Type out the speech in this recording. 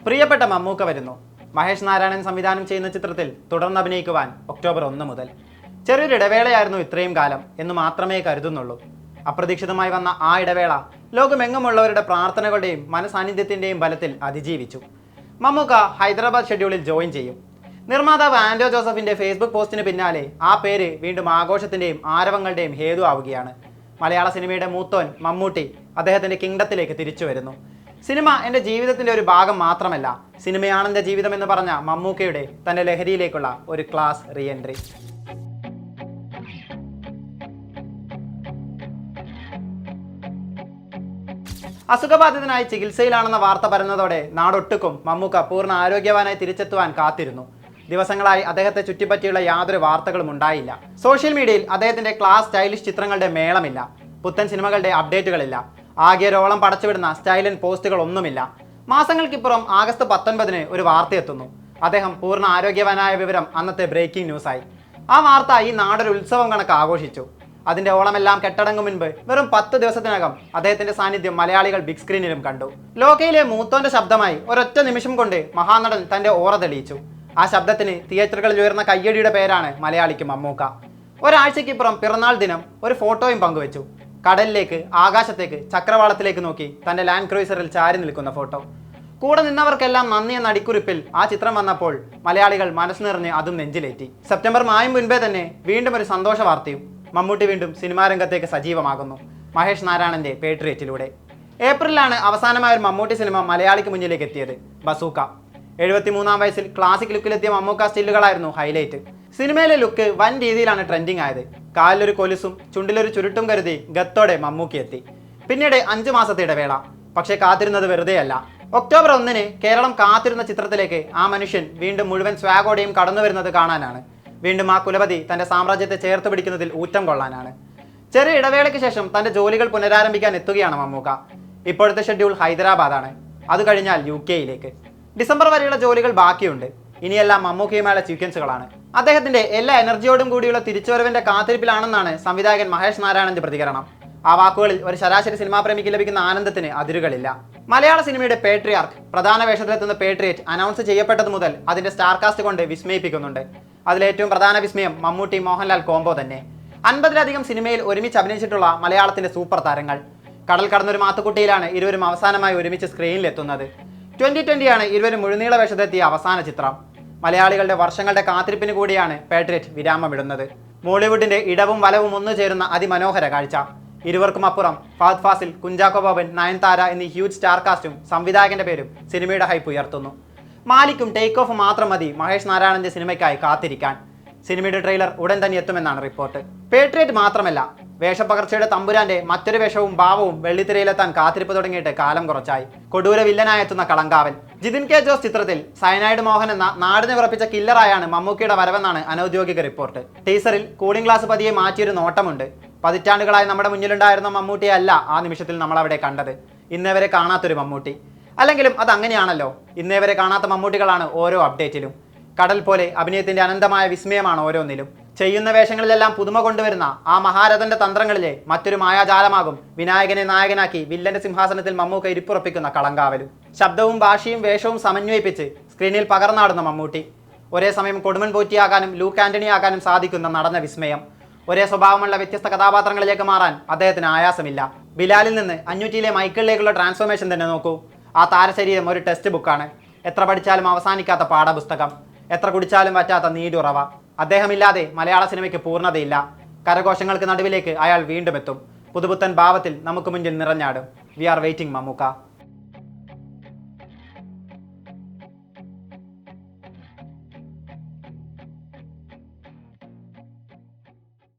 പ്രിയപ്പെട്ട മമ്മൂക്ക വരുന്നു. മഹേഷ് നാരായണൻ സംവിധാനം ചെയ്യുന്ന ചിത്രത്തിൽ തുടർന്ന് അഭിനയിക്കുവാൻ ഒക്ടോബർ 1 മുതൽ. ചെറിയൊരു ഇടവേളയായിരുന്നു ഇത്രയും കാലം എന്ന് മാത്രമേ കരുതുന്നുള്ളൂ. അപ്രതീക്ഷിതമായി വന്ന ആ ഇടവേള ലോകമെങ്ങുമുള്ളവരുടെ പ്രാർത്ഥനകളുടെയും മനസാന്നിധ്യത്തിൻ്റെയും ബലത്തിൽ അതിജീവിച്ചു. മമ്മൂക്ക ഹൈദരാബാദ് ഷെഡ്യൂളിൽ ജോയിൻ ചെയ്യും. നിർമ്മാതാവ് ആൻഡോ ജോസഫിന്റെ ഫേസ്ബുക്ക് പോസ്റ്റിന് പിന്നാലെ ആ പേര് വീണ്ടും ആഘോഷത്തിന്റെയും ആരവങ്ങളുടെയും ഹേതു ആവുകയാണ്. മലയാള സിനിമയുടെ മൂത്തോൻ മമ്മൂട്ടി അദ്ദേഹത്തിന്റെ കിങ്ഡത്തിലേക്ക് തിരിച്ചു വരുന്നു. സിനിമ എൻ്റെ ജീവിതത്തിന്റെ ഒരു ഭാഗം മാത്രമല്ല, സിനിമയാണ് എൻ്റെ ജീവിതം എന്ന് പറഞ്ഞ മമ്മൂക്കയുടെ തന്റെ ലഹരിയിലേക്കുള്ള ഒരു ക്ലാസ് റീ എൻട്രി. അസുഖബാധിതനായി ചികിത്സയിലാണെന്ന വാർത്ത പരന്നതോടെ നാടൊട്ടുക്കും മമ്മൂക്ക പൂർണ്ണ ആരോഗ്യവാനായി തിരിച്ചെത്തുവാൻ കാത്തിരുന്നു. ദിവസങ്ങളായി അദ്ദേഹത്തെ ചുറ്റിപ്പറ്റിയുള്ള യാതൊരു വാർത്തകളും ഉണ്ടായില്ല. സോഷ്യൽ മീഡിയയിൽ അദ്ദേഹത്തിന്റെ ക്ലാസ് സ്റ്റൈലിഷ് ചിത്രങ്ങളുടെ മേളമില്ല, പുത്തൻ സിനിമകളുടെ അപ്ഡേറ്റുകളില്ല, ആകെ ഒരോളം പടച്ചുവിടുന്ന സ്റ്റൈലൻ പോസ്റ്റുകൾ ഒന്നുമില്ല. മാസങ്ങൾക്കിപ്പുറം ആഗസ്റ്റ് 19 ഒരു വാർത്തയെത്തുന്നു. അദ്ദേഹം പൂർണ്ണ ആരോഗ്യവാനായ വിവരം അന്നത്തെ ബ്രേക്കിംഗ് ന്യൂസായി. ആ വാർത്ത ഈ നാടൊരു ഉത്സവം കണക്ക് ആഘോഷിച്ചു. അതിന്റെ ഓളമെല്ലാം കെട്ടടങ്ങും മുൻപ് വെറും 10 ദിവസത്തിനകം അദ്ദേഹത്തിന്റെ സാന്നിധ്യം മലയാളികൾ ബിഗ് സ്ക്രീനിലും കണ്ടു. ലോകയിലെ മൂത്തോന്റെ ശബ്ദമായി ഒരൊറ്റ നിമിഷം കൊണ്ട് മഹാനടൻ തന്റെ ഓറ തെളിയിച്ചു. ആ ശബ്ദത്തിന് തിയേറ്ററുകളിൽ ഉയർന്ന കയ്യടിയുടെ പേരാണ് മലയാളിക്ക് മമ്മൂക്ക. ഒരാഴ്ചയ്ക്കിപ്പുറം പിറന്നാൾ ദിനം ഒരു ഫോട്ടോയും പങ്കുവച്ചു. കടലിലേക്ക്, ആകാശത്തേക്ക്, ചക്രവാളത്തിലേക്ക് നോക്കി തന്റെ ലാൻഡ് ക്രൂയിസറിൽ ചാരി നിൽക്കുന്ന ഫോട്ടോ. കൂടെ നിന്നവർക്കെല്ലാം നന്ദി എന്ന അടിക്കുറിപ്പിൽ ആ ചിത്രം വന്നപ്പോൾ മലയാളികൾ മനസ്സ് നിറഞ്ഞ് അതും നെഞ്ചിലേറ്റി. സെപ്റ്റംബർ മായും മുൻപേ തന്നെ വീണ്ടും ഒരു സന്തോഷ വാർത്തയും. മമ്മൂട്ടി വീണ്ടും സിനിമാ രംഗത്തേക്ക് സജീവമാകുന്നു, മഹേഷ് നാരായണന്റെ പേട്രിയറ്റിലൂടെ. ഏപ്രിലാണ് അവസാനമായ ഒരു മമ്മൂട്ടി സിനിമ മലയാളിക്ക് മുന്നിലേക്ക് എത്തിയത്, ബസൂക്ക. 73-ാം വയസ്സിൽ ക്ലാസിക് ലുക്കിലെത്തിയ മമ്മൂക്ക സ്റ്റില്ലുകളായിരുന്നു ഹൈലൈറ്റ്. സിനിമയിലെ ലുക്ക് വൻ രീതിയിലാണ് ട്രെൻഡിങ് ആയത്. കാലിലൊരു കൊലുസും ചുണ്ടിലൊരു ചുരുട്ടും കരുതി ഗത്തോടെ മമ്മൂക്കി എത്തി. പിന്നീട് 5 മാസത്തെ ഇടവേള. പക്ഷേ കാത്തിരുന്നത് വെറുതെയല്ല. ഒക്ടോബർ 1 കേരളം കാത്തിരുന്ന ചിത്രത്തിലേക്ക് ആ മനുഷ്യൻ വീണ്ടും മുഴുവൻ സ്വാഗോടെയും കടന്നു വരുന്നത് കാണാനാണ്. വീണ്ടും ആ കുലപതി തന്റെ സാമ്രാജ്യത്തെ ചേർത്ത് പിടിക്കുന്നതിൽ ഊറ്റം കൊള്ളാനാണ്. ചെറിയ ഇടവേളയ്ക്ക് ശേഷം തന്റെ ജോലികൾ പുനരാരംഭിക്കാൻ എത്തുകയാണ് മമ്മൂക്ക. ഇപ്പോഴത്തെ ഷെഡ്യൂൾ ഹൈദരാബാദാണ്. അത് കഴിഞ്ഞാൽ UK-യിലേക്ക്. ഡിസംബർ വരെയുള്ള ജോലികൾ ബാക്കിയുണ്ട്. ഇനിയെല്ലാം മമ്മൂക്കയുമായുള്ള സീക്വൻസുകളാണ്. അദ്ദേഹത്തിന്റെ എല്ലാ എനർജിയോടും കൂടിയുള്ള തിരിച്ചുവരവിന്റെ കാത്തിരിപ്പിലാണെന്നാണ് സംവിധായകൻ മഹേഷ് നാരായണന്റെ പ്രതികരണം. ആ വാക്കുകളിൽ ഒരു ശരാശരി സിനിമാ പ്രേമിക്ക് ലഭിക്കുന്ന ആനന്ദത്തിന് അതിരുകളില്ല. മലയാള സിനിമയുടെ പേട്രിയാർക്ക്, പ്രധാന വേഷത്തിലെത്തുന്ന പേട്രിയറ്റ് അനൗൺസ് ചെയ്യപ്പെട്ടത് മുതൽ അതിന്റെ സ്റ്റാർ കാസ്റ്റ് കൊണ്ട് വിസ്മയിപ്പിക്കുന്നുണ്ട്. അതിലേറ്റവും പ്രധാന വിസ്മയം മമ്മൂട്ടി മോഹൻലാൽ കോംബോ തന്നെ. 50-ലധികം സിനിമയിൽ ഒരുമിച്ച് അഭിനയിച്ചിട്ടുള്ള മലയാളത്തിന്റെ സൂപ്പർ താരങ്ങൾ. കടൽ കടന്നൊരു മാത്തുക്കുട്ടിയിലാണ് ഇരുവരും അവസാനമായി ഒരുമിച്ച് സ്ക്രീനിലെത്തുന്നത്. 2020 ഇരുവരും മുഴുനീള വേഷത്തെത്തിയ അവസാന ചിത്രം. മലയാളികളുടെ വർഷങ്ങളുടെ കാത്തിരിപ്പിന് കൂടിയാണ് പേട്രിയറ്റ് വിരാമമിടുന്നത്. മോളിവുഡിന്റെ ഇടവും വലവും ഒന്നു ചേരുന്ന അതിമനോഹര കാഴ്ച. ഇരുവർക്കും അപ്പുറം ഫഹദ് ഫാസിൽ, കുഞ്ചാക്കോ ബോബൻ, നയൻതാര എന്നീ ഹ്യൂജ് സ്റ്റാർ കാസ്റ്റും സംവിധായകന്റെ പേരും സിനിമയുടെ ഹൈപ്പ് ഉയർത്തുന്നു. മാലിക്കും ടേക്ക് ഓഫ് മാത്രം മതി മഹേഷ് നാരായണന്റെ സിനിമയ്ക്കായി കാത്തിരിക്കാൻ. സിനിമയുടെ ട്രെയിലർ ഉടൻ തന്നെ എത്തുമെന്നാണ് റിപ്പോർട്ട്. പേട്രിയറ്റ് മാത്രമല്ല, വേഷപ്പകർച്ചയുടെ തമ്പുരാന്റെ മറ്റൊരു വേഷവും ഭാവവും വെള്ളിത്തിരയിലെത്താൻ കാത്തിരിപ്പ് തുടങ്ങിയിട്ട് കാലം കുറച്ചായി. കൊടൂര വില്ലനായി എത്തുന്ന കളങ്കാവൽ. ജിതിൻ കെ ജോസ് ചിത്രത്തിൽ സയനൈഡ് മോഹൻ എന്ന നാടിനെ ഉറപ്പിച്ച കില്ലറായാണ് മമ്മൂക്കിയുടെ വരവെന്നാണ് അനൌദ്യോഗിക റിപ്പോർട്ട്. ടീസറിൽ കൂളിംഗ് ഗ്ലാസ് പതിയെ മാറ്റിയൊരു നോട്ടമുണ്ട്. പതിറ്റാണ്ടുകളായി നമ്മുടെ മുന്നിലുണ്ടായിരുന്ന മമ്മൂട്ടിയെ അല്ല ആ നിമിഷത്തിൽ നമ്മൾ അവിടെ കണ്ടത്. ഇന്നേവരെ കാണാത്തൊരു മമ്മൂട്ടി. അല്ലെങ്കിലും അത് അങ്ങനെയാണല്ലോ. ഇന്നേവരെ കാണാത്ത മമ്മൂട്ടികളാണ് ഓരോ അപ്ഡേറ്റിലും. കടൽ പോലെ അഭിനയത്തിന്റെ അനന്തമായ വിസ്മയമാണ് ഓരോന്നിലും. ചെയ്യുന്ന വേഷങ്ങളിലെല്ലാം പുതുമ കൊണ്ടുവരുന്ന ആ മഹാരഥന്റെ തന്ത്രങ്ങളിലെ മറ്റൊരു മായാജാലമാകും വിനായകനെ നായകനാക്കി വില്ലന്റെ സിംഹാസനത്തിൽ മമ്മൂക്ക ഇരിപ്പുറപ്പിക്കുന്ന കളങ്കാവലും. ശബ്ദവും ഭാഷയും വേഷവും സമന്വയിപ്പിച്ച് സ്ക്രീനിൽ പകർന്നാടുന്ന മമ്മൂട്ടി. ഒരേ സമയം കൊടുമൺ പോറ്റിയാകാനും ലൂക്ക് ആന്റണി ആകാനും സാധിക്കുന്ന നടന്ന വിസ്മയം. ഒരേ സ്വഭാവമുള്ള വ്യത്യസ്ത കഥാപാത്രങ്ങളിലേക്ക് മാറാൻ അദ്ദേഹത്തിന് ആയാസമില്ല. ബിലാലിൽ നിന്ന് അഞ്ഞൂറ്റിയിലെ മൈക്കിളിലേക്കുള്ള ട്രാൻസ്ഫോർമേഷൻ തന്നെ നോക്കൂ. ആ താരശരീരം ഒരു ടെക്സ്റ്റ് ബുക്കാണ്. എത്ര പഠിച്ചാലും അവസാനിക്കാത്ത പാഠപുസ്തകം, എത്ര കുടിച്ചാലും പറ്റാത്ത നീരുറവ. അദ്ദേഹമില്ലാതെ മലയാള സിനിമയ്ക്ക് പൂർണ്ണതയില്ല. കരഘോഷങ്ങൾക്ക് നടുവിലേക്ക് അയാൾ വീണ്ടും എത്തും. പുതുപുത്തൻ ഭാവത്തിൽ നമുക്ക് മുന്നിൽ നിറഞ്ഞാടും. We are waiting Mammukka.